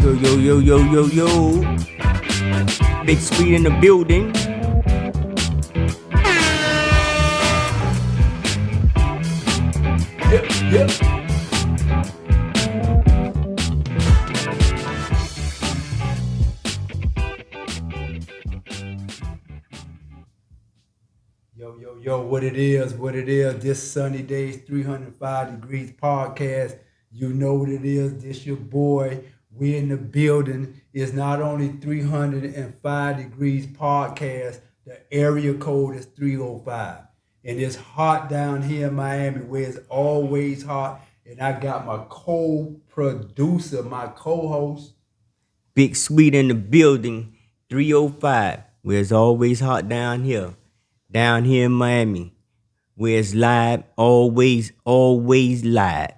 Yo. Big Sweet in the building. Yep. Yo, what it is. This sunny days, 305 degrees podcast. You know what it is. This your boy. We in the building. It's not only 305 degrees podcast. The area code is 305. And it's hot down here in Miami where it's always hot. And I got my co-producer, my co-host. Big Sweet in the building. 305. Where it's always hot down here. Down here in Miami. Where it's live. Always live.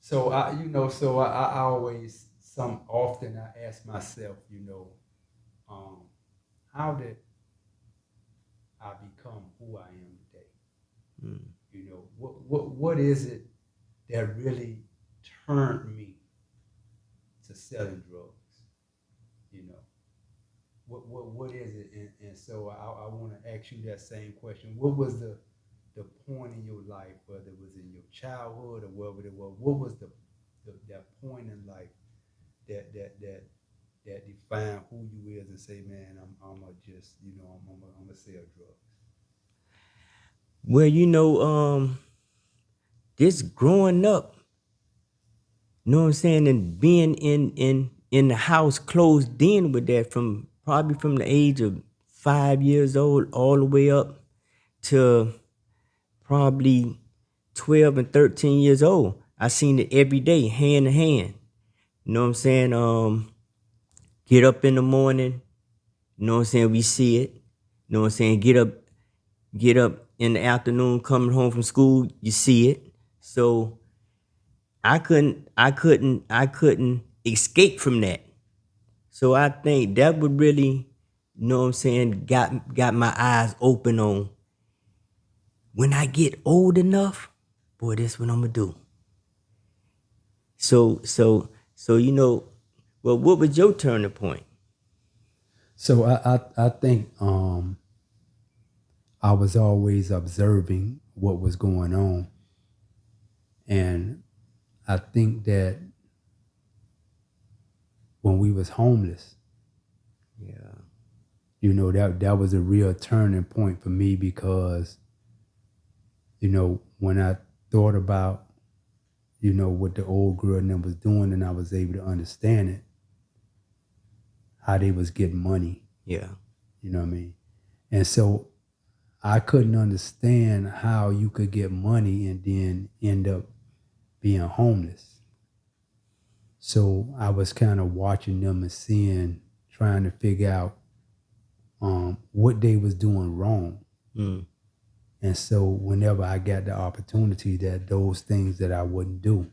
So I always, often I ask myself, how did I become who I am today? What is it that really turned me to selling drugs? What is it? And so I want to ask you that same question. What was the point in your life, whether it was in your childhood or wherever it was? What was that point in life that defined who you is and say, man, I'm gonna sell drugs? Well, this growing up, you know what I'm saying, and being in the house closed in with that from the age of 5 years old all the way up to probably 12 and 13 years old. I seen it every day, hand in hand. You know what I'm saying? Get up in the morning, you know what I'm saying, we see it. You know what I'm saying? Get up in the afternoon, coming home from school, you see it. So I couldn't escape from that. So I think that would really, you know what I'm saying, got my eyes open on when I get old enough, boy, this what I'm gonna do. So well, what was your turning point? So I think I was always observing what was going on, and I think that when we was homeless, that was a real turning point for me because, when I thought about, what the old girl and them was doing, and I was able to understand it, how they was getting money. Yeah. You know what I mean? And so I couldn't understand how you could get money and then end up being homeless. So I was kind of watching them and trying to figure out what they was doing wrong. Mm. And so whenever I got the opportunity, that those things that I wouldn't do,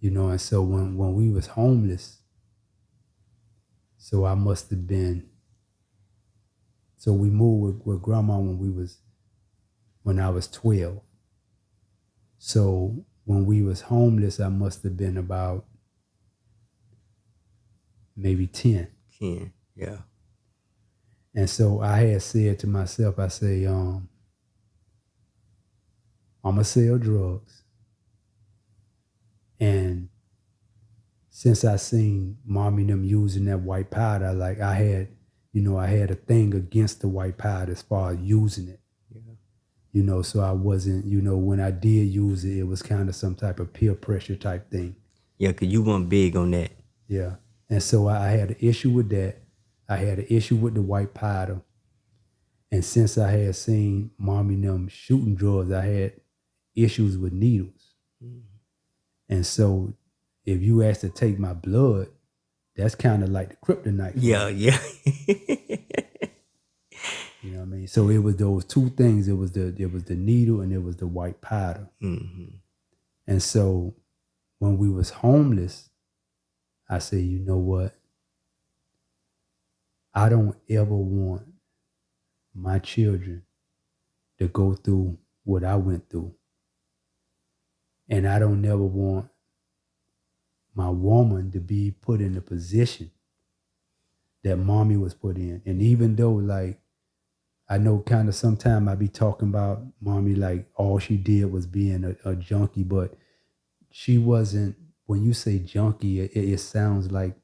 and so when we was homeless, so I must have been, so we moved with grandma when I was 12. So when we was homeless, I must have been about maybe 10. 10, yeah. And so I had said to myself, I say, I'm going to sell drugs. And since I seen mommy and them using that white powder, like I had a thing against the white powder as far as using it. Yeah. So I wasn't, when I did use it, it was kind of some type of peer pressure type thing. Yeah, because you weren't big on that. Yeah. And so I had an issue with that. I had an issue with the white powder. And since I had seen mommy and them shooting drugs, I had issues with needles. Mm. And so if you asked to take my blood, that's kind of like the kryptonite. Yeah. You know what I mean? So it was those two things. It was the needle and it was the white powder. Mm-hmm. And so when we was homeless, I said, you know what? I don't ever want my children to go through what I went through. And I don't never want my woman to be put in the position that mommy was put in. And even though like I know kind of sometime I be talking about mommy like all she did was being a junkie, but she wasn't. When you say junkie, it sounds like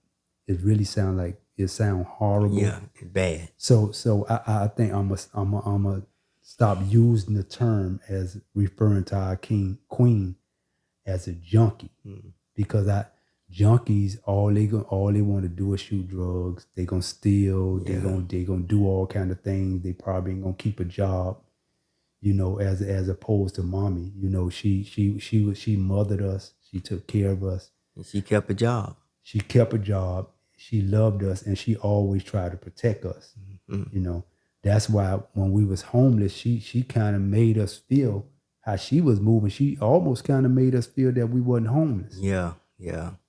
it really sounds like it sounds horrible. Yeah, it's bad. So I think I'm a stop using the term as referring to our queen as a junkie, because junkies all they want to do is shoot drugs. They gonna steal. They gonna do all kind of things. They probably ain't gonna keep a job. You know, as opposed to mommy. You know, she mothered us. She took care of us. And she kept a job. She kept a job. She loved us, and she always tried to protect us. You know, that's why when we was homeless, she kind of made us feel how she was moving. She almost kind of made us feel that we wasn't homeless. Yeah.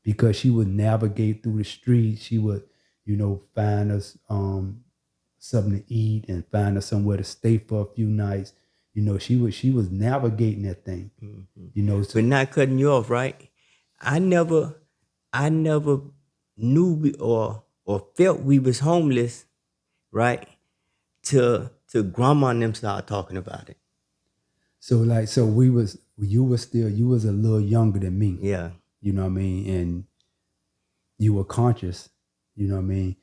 Because she would navigate through the streets. She would, you know, find us something to eat and find us somewhere to stay for a few nights. You know, she was navigating that thing. You know, so, But not cutting you off, right? I never knew or felt we was homeless, right? Till grandma and them started talking about it. so you was a little younger than me. Yeah. You know what I mean? And you were conscious, you know what I mean?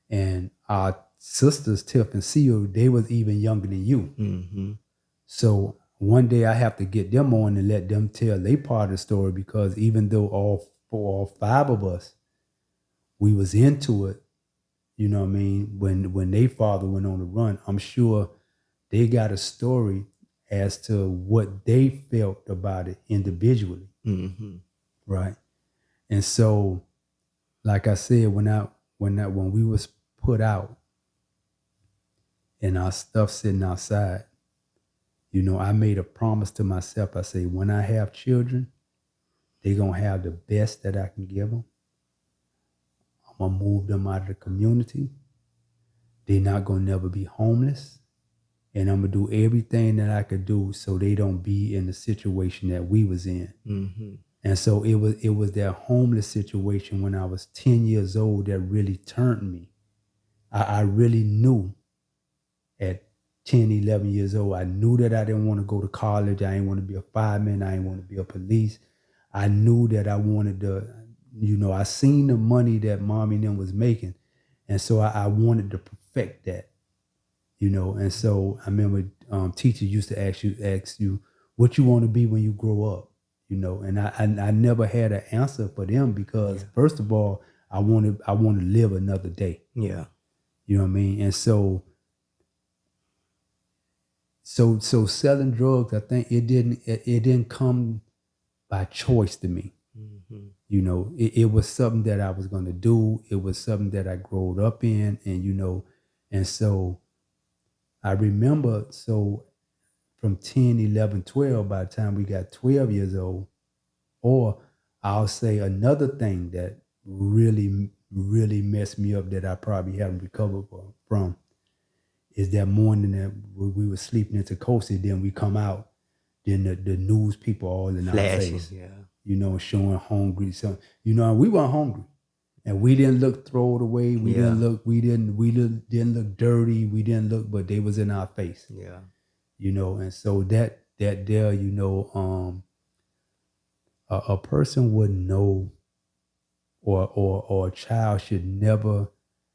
And our sisters, Tiff and Seal, they was even younger than you. Mm-hmm. So one day I have to get them on and let them tell their part of the story, because even though all five of us, we was into it, you know what I mean? When their father went on the run, I'm sure they got a story as to what they felt about it individually. Mm-hmm. Right. And so, like I said, when we was put out and our stuff sitting outside, you know, I made a promise to myself. I say, when I have children, they gonna have the best that I can give them. I'm gonna move them out of the community. They're not gonna never be homeless. And I'm gonna do everything that I could do so they don't be in the situation that we was in. Mm-hmm. And so it was that homeless situation when I was 10 years old that really turned me. I really knew at 10, 11 years old, I knew that I didn't want to go to college. I didn't want to be a fireman. I didn't want to be a police. I knew that I wanted to, you know, I seen the money that mommy and them was making. And so I wanted to perfect that, you know. And so I remember teachers used to ask you what you want to be when you grow up. You know, and I never had an answer for them because first of all, I want to live another day. Yeah. You know what I mean? And so selling drugs, I think it didn't come by choice to me. Mm-hmm. You know, it was something that I was gonna do. It was something that I growed up in, and you know, and so I remember from 10, 11, 12, by the time we got 12 years old, or I'll say another thing that really, really messed me up that I probably haven't recovered from is that morning that we were sleeping in Tecose, then we come out, then the news people all in our face, you know, showing hungry. So, you know, we weren't hungry. And we didn't look thrown away. We didn't look dirty. We didn't look, but they was in our face. Yeah. You know, and so that there, you know, a person wouldn't know, or a child should never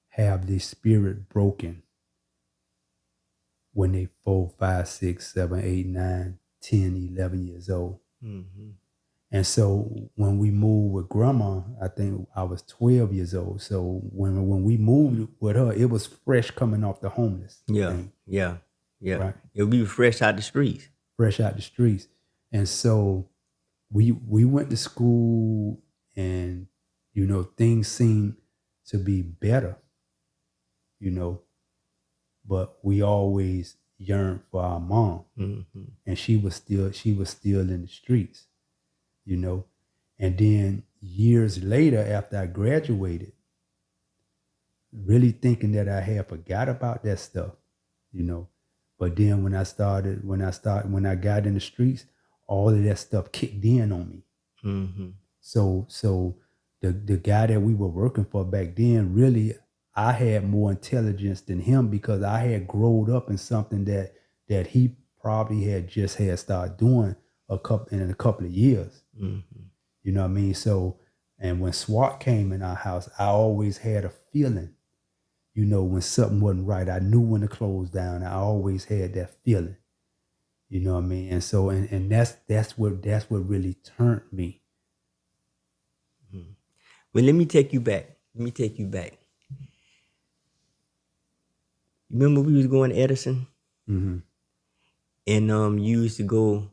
have their spirit broken when they 4, 5, 6, 7, 8, 9, 10, 11 years old. Mm-hmm. And so when we moved with grandma, I think I was 12 years old. So when we moved with her, it was fresh coming off the homeless thing. Yeah. Right? It would be fresh out the streets. Fresh out the streets. And so we went to school, and, you know, things seemed to be better, you know, but we always yearned for our mom. Mm-hmm. And she was still in the streets, you know. And then years later, after I graduated, really thinking that I had forgot about that stuff, you know. But then when I got in the streets, all of that stuff kicked in on me. Mm-hmm. So the guy that we were working for back then, really, I had more intelligence than him because I had grown up in something that he probably had just had started doing in a couple of years. Mm-hmm. You know what I mean? So, and when SWAT came in our house, I always had a feeling, you know, when something wasn't right. I knew when to close down. I always had that feeling. You know what I mean? And so, and that's what really turned me. Well, let me take you back. Remember we was going to Edison, Mm-hmm. and you used to go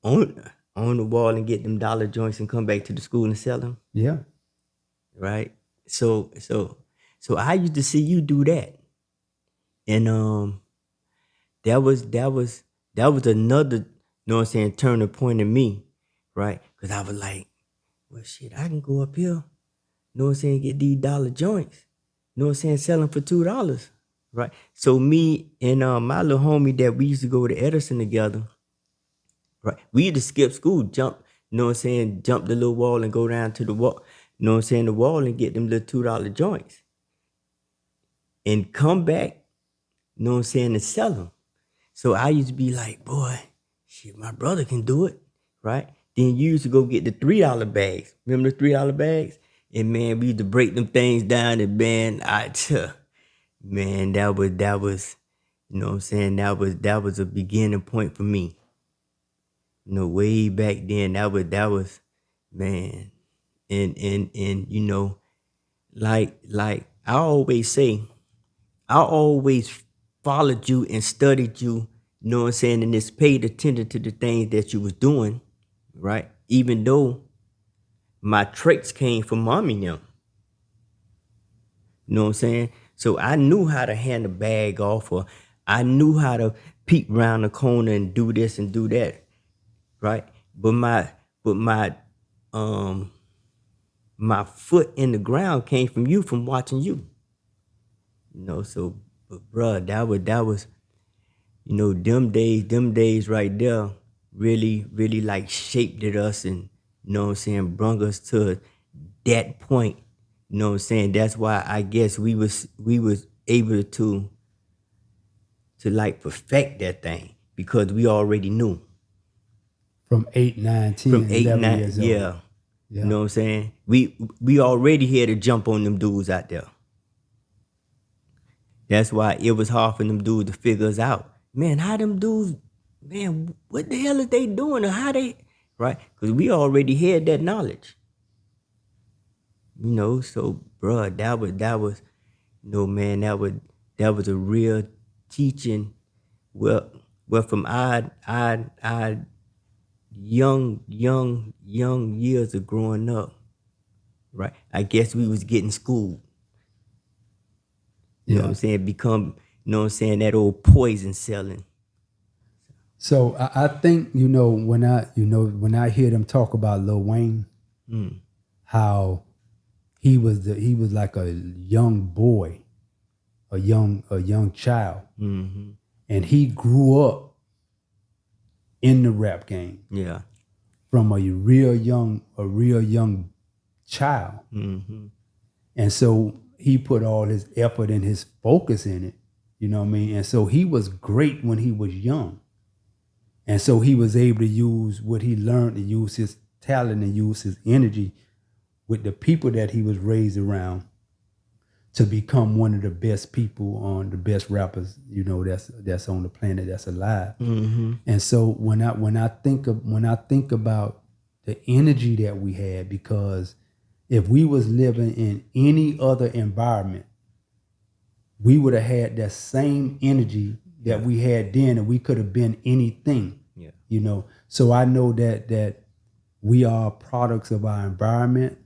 on the wall and get them dollar joints and come back to the school and sell them, Yeah. right? So I used to see you do that, and that was another, you know what I'm saying, turning point in me, right? Because I was like, well, shit, I can go up here, you know what I'm saying, get these dollar joints, you know what I'm saying, sell them for $2, right? So me and my little homie that we used to go to Edison together, right? We used to skip school, jump, you know what I'm saying, jump the little wall and go down to the wall, you know what I'm saying, the wall and get them little $2 joints and come back, you know what I'm saying, and sell them. So I used to be like, boy, shit, my brother can do it, right? Then you used to go get the $3 bags. Remember the $3 bags? And man, we used to break them things down and man, man, that was, you know what I'm saying, that was a beginning point for me. You know, way back then, that was, man, and you know, like I always say, I always followed you and studied you, you know what I'm saying, and just paid attention to the things that you was doing, right? Even though my traits came from mommy and them. You know what I'm saying? So I knew how to hand a bag off, or I knew how to peek around the corner and do this and do that, right? But my foot in the ground came from you, from watching you. You know, so but bruh, that was, you know, them days right there really like shaped at us, and you know what I'm saying, brung us to that point. You know what I'm saying? That's why I guess we was able to like perfect that thing, because we already knew From 8, 9, 10, from 8, 11 9, years old. yeah. Yeah. You know what I'm saying? We already had to jump on them dudes out there. That's why it was hard for them dudes to figure us out. Man, how them dudes, man, what the hell is they doing, or how they, right? Because we already had that knowledge. You know, so bruh, that was, you know, man, that was a real teaching. Well, from our young years of growing up, right? I guess we was getting schooled. You know what I'm saying? Become, you know what I'm saying, that old poison selling. So I think, you know, when I hear them talk about Lil Wayne, how he was like a young boy, a young child, and he grew up in the rap game Yeah. from a real young child, and so he put all his effort and his focus in it. You know what I mean? And so he was great when he was young. And so he was able to use what he learned, to use his talent and use his energy with the people that he was raised around to become one of the best people, on the best rappers, you know, that's on the planet, that's alive. And so when I think about the energy that we had, because if we was living in any other environment, we would have had that same energy that we had then, and we could have been anything. Yeah. You know, so I know that we are products of our environment,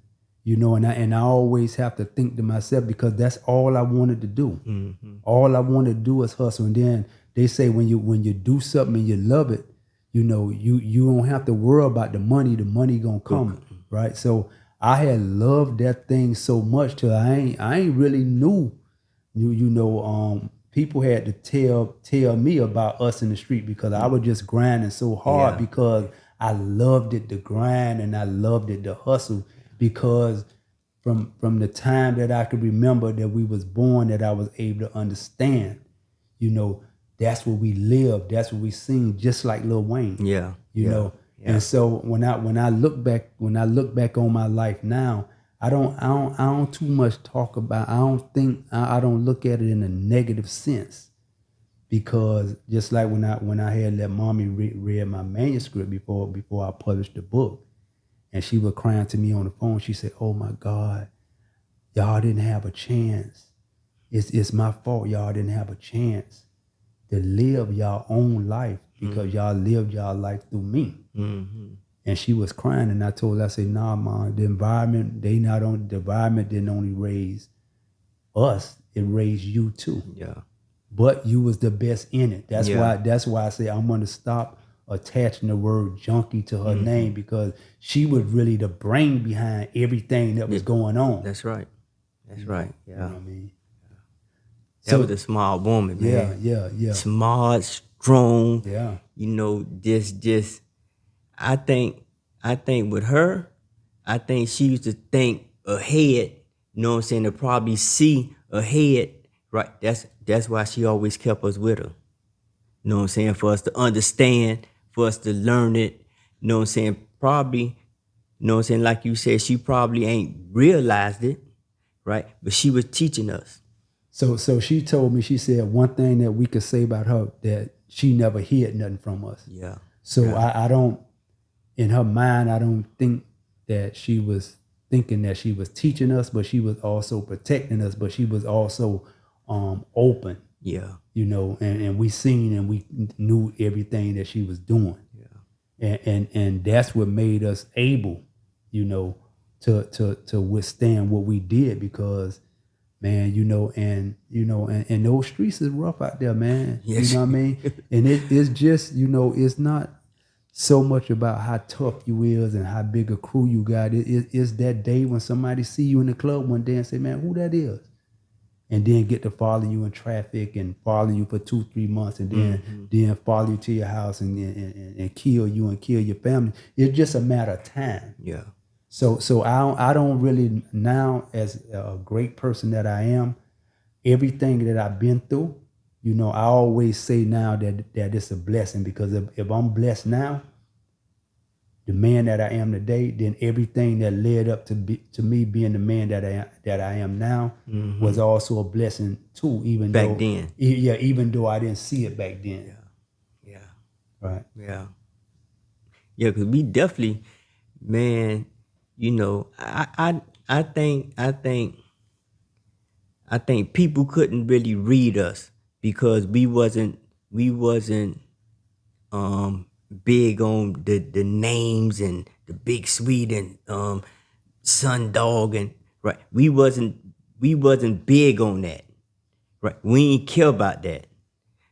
you know, and I always have to think to myself, because that's all I wanted to do. All I wanted to do was hustle. And then they say when you do something and you love it, you know, you don't have to worry about the money gonna come, right? So I had loved that thing so much till I ain't really knew. You know, people had to tell me about us in the street, because I was just grinding so hard, Yeah. because I loved it, the grind, and I loved it, the hustle, because from the time that I could remember that we was born, that I was able to understand. You know, that's where we lived. That's what we seen. Just like Lil Wayne. Yeah. You know. Yeah. And so when I look back on my life now, I don't too much talk about. I don't look at it in a negative sense, because just like when I had let mommy read my manuscript before I published the book, and she was crying to me on the phone. She said, "Oh my God, y'all didn't have a chance. It's my fault. Y'all didn't have a chance to live your own life, because y'all lived y'all life through me." Mm-hmm. And she was crying, and I told her, I said, "Nah, Mom, the environment didn't only raise us, it raised you too. Yeah. But you was the best in it. That's Yeah. why I say I'm gonna stop attaching the word junkie to her name, because she was really the brain behind everything that was going on." That's right. That's right. You Yeah. know what I mean? That was a small woman, man. Yeah. Smart, strong. Yeah. You know, just I think with her, I think she used to think ahead, you know what I'm saying, to probably see ahead, right? That's why she always kept us with her. You know what I'm saying? For us to understand, for us to learn it, you know what I'm saying? Probably, you know what I'm saying, like you said, she probably ain't realized it, right? But she was teaching us. So she told me, she said one thing that we could say about her, that she never hid nothing from us. Yeah. So I don't, in her mind, I don't think that she was thinking that she was teaching us, but she was also protecting us, but she was also open, Yeah. you know, and we seen and we knew everything that she was doing. Yeah. And that's what made us able, you know, to withstand what we did, because man, and those streets is rough out there, man. Yes. You know what I mean? And it's just, it's not so much about how tough you is and how big a crew you got. It's that day when somebody see you in the club one day and say, "Man, who that is?" And then get to follow you in traffic and follow you for 2-3 months, and then follow you to your house and kill you and kill your family. It's just a matter of time. Yeah. So I don't really, now, as a great person that I am, everything that I've been through, you know, I always say now that it's a blessing, because if I'm blessed now, the man that I am today, then everything that led up to me being the man that I am now was also a blessing too, even Back then. even though I didn't see it back then. Yeah. Right. Yeah. Yeah, because we definitely, man, you know, I think people couldn't really read us because we wasn't big on the names and the Big Sweet and Sun Dog, and right. We wasn't big on that. Right. We ain't care about that.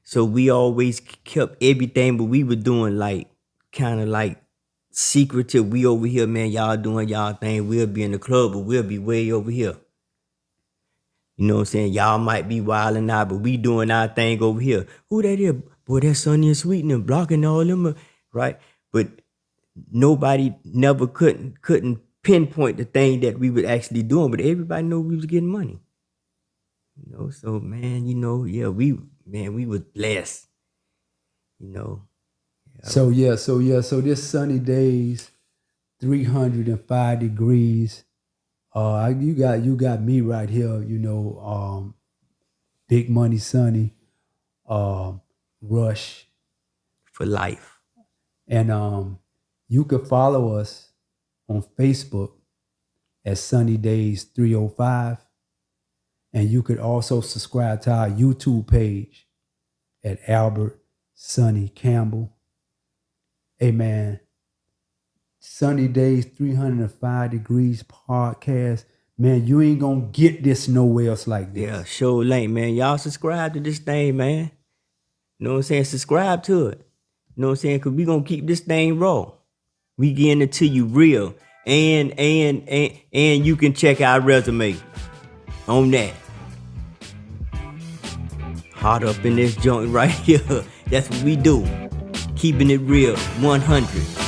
So we always kept everything, but we were doing like kind of like secretive. We over here, man, y'all doing y'all thing. We'll be in the club, but we'll be way over here. You know what I'm saying? Y'all might be wilding out, but we doing our thing over here. Who that is? Boy, that's Sonny and Sweet and blocking all them, right? But nobody never couldn't pinpoint the thing that we were actually doing, but everybody knew we was getting money. You know, so man, you know, yeah, we was blessed. You know. Yeah. So this sunny days, 305 degrees. You got me right here, you know, Big Money Sonny, Rush. For life. And you could follow us on Facebook at Sunny Days 305. And you could also subscribe to our YouTube page at Albert Sonny Campbell. Hey man, Sunny Days 305 Degrees podcast. Man, you ain't gonna get this nowhere else like this. Yeah, sure ain't, man. Y'all subscribe to this thing, man. You know what I'm saying? Subscribe to it. You know what I'm saying? Because we gonna keep this thing raw. We getting it to you real. And you can check our resume on that. Hot up in this joint right here. That's what we do. Keeping it real, 100.